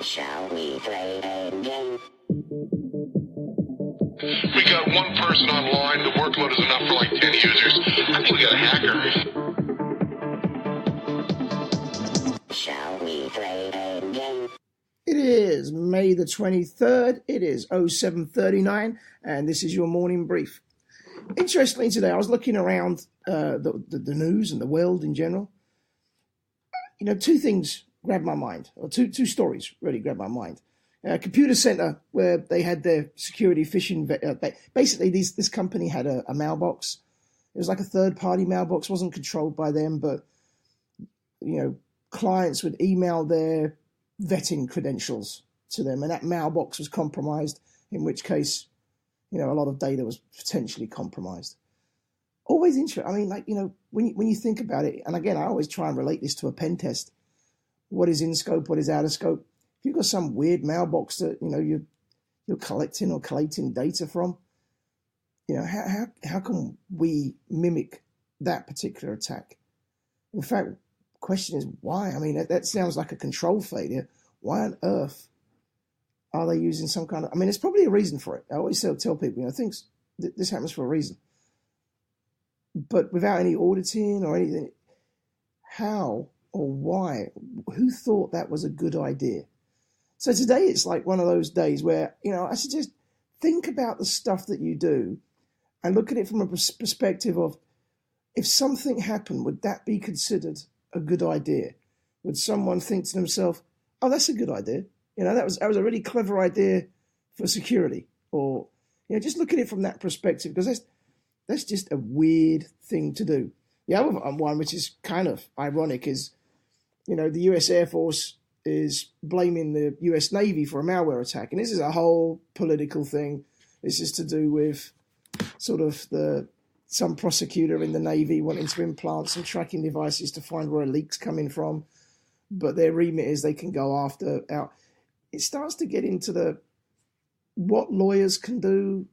Shall we play a game? We got one person online. The workload is enough for like 10 users. I think we got a hacker. Shall we play a game? It is May the 23rd. It is 07:39, and this is your morning brief. Interestingly, today I was looking around the news and the world in general. You know, two things grabbed my mind, or two stories really grabbed my mind. Computer Center, where they had their security phishing. Basically, this company had a mailbox. It was like a third-party mailbox, wasn't controlled by them, but you know, clients would email their vetting credentials to them, and that mailbox was compromised. In which case, you know, a lot of data was potentially compromised. Always interesting. I mean, like, you know, when you think about it, and again, I always try and relate this to a pen test. What is in scope? What is out of scope? If you've got some weird mailbox that, you know, you're collecting or collating data from, you know, how can we mimic that particular attack? In fact, the question is why? I mean, that sounds like a control failure. Why on earth are they using some kind of? I mean, there's probably a reason for it. I always tell people, you know, things this happens for a reason. But without any auditing or anything, how or why? Who thought that was a good idea? So today it's like one of those days where, you know, I suggest think about the stuff that you do and look at it from a perspective of, if something happened, would that be considered a good idea? Would someone think to themselves, oh, that's a good idea. You know, that was a really clever idea for security. Or, you know, just look at it from that perspective, because that's just a weird thing to do. The other one, which is kind of ironic, is, you know, the US Air Force is blaming the US Navy for a malware attack. And this is a whole political thing. This is to do with sort of some prosecutor in the Navy wanting to implant some tracking devices to find where a leak's coming from. But their remit is they can go after out. It starts to get into what lawyers can do,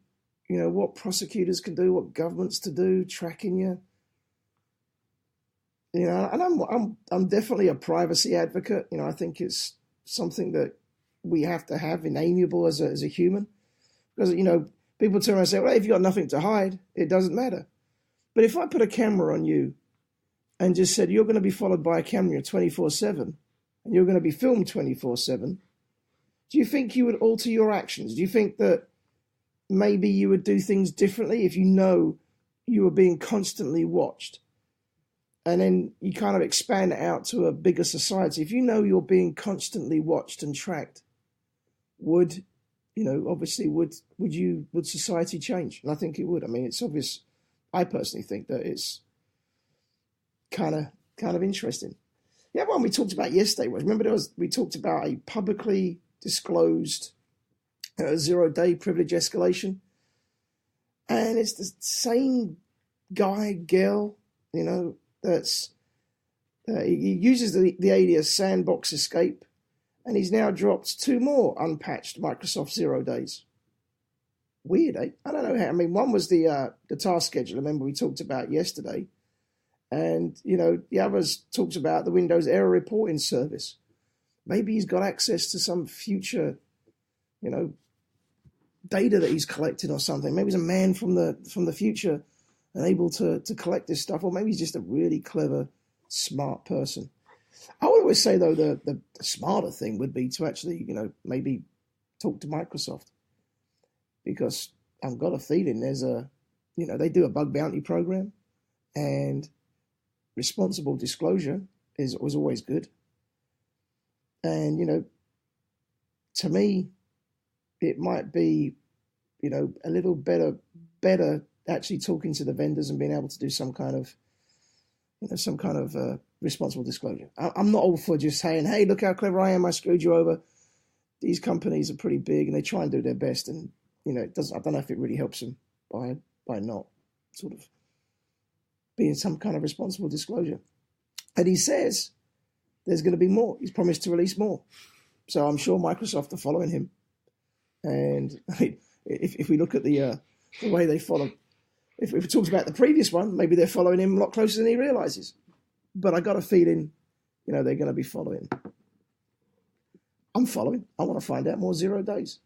you know, what prosecutors can do, what governments to do, tracking you. You know, and I'm definitely a privacy advocate. You know, I think it's something that we have to have inalienable as a human, because, you know, people turn around and say, well, if you've got nothing to hide, it doesn't matter. But if I put a camera on you and just said you're going to be followed by a camera 24/7 and you're going to be filmed 24/7, do you think you would alter your actions? Do you think that maybe you would do things differently if you know you were being constantly watched? And then you kind of expand it out to a bigger society. If you know you're being constantly watched and tracked, would society change? And I think it would. I mean, it's obvious. I personally think that it's kind of interesting. The other one we talked about yesterday was, remember, we talked about a publicly disclosed 0-day privilege escalation, and it's the same guy, girl, you know. He uses the alias Sandbox Escape, and he's now dropped 2 more unpatched Microsoft 0 days. Weird, eh? I don't know how. I mean, one was the task scheduler, remember we talked about yesterday, and, you know, the others talked about the Windows error reporting service. Maybe he's got access to some future, you know, data that he's collecting or something. Maybe he's a man from the future and able to collect this stuff, or maybe he's just a really clever, smart person. I would always say, though, the smarter thing would be to actually, you know, maybe talk to Microsoft, because I've got a feeling they do a bug bounty program, and responsible disclosure was always good. And, you know, to me, it might be, you know, a little better actually talking to the vendors and being able to do some kind of responsible disclosure. I'm not all for just saying, hey, look how clever I am, I screwed you over. These companies are pretty big and they try and do their best, and, you know, I don't know if it really helps them by not sort of being some kind of responsible disclosure. And he says there's going to be more. He's promised to release more. So I'm sure Microsoft are following him. And I mean, if we look at the way they follow, if we talked about the previous one, maybe they're following him a lot closer than he realizes. But I got a feeling, you know, they're going to be following. I'm following. I want to find out more 0 days.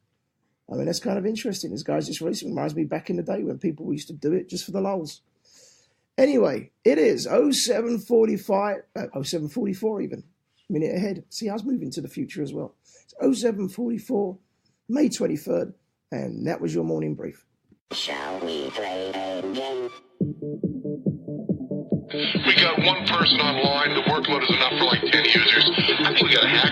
I mean, that's kind of interesting. This guy's just releasing. Reminds me back in the day when people used to do it just for the lulz. Anyway, it is 0745, 0744 even, minute ahead. See, I was moving to the future as well. It's 0744, May 23rd, and that was your morning brief. Shall we play a game? We got one person online. The workload is enough for like 10 users. I think we got a hacker.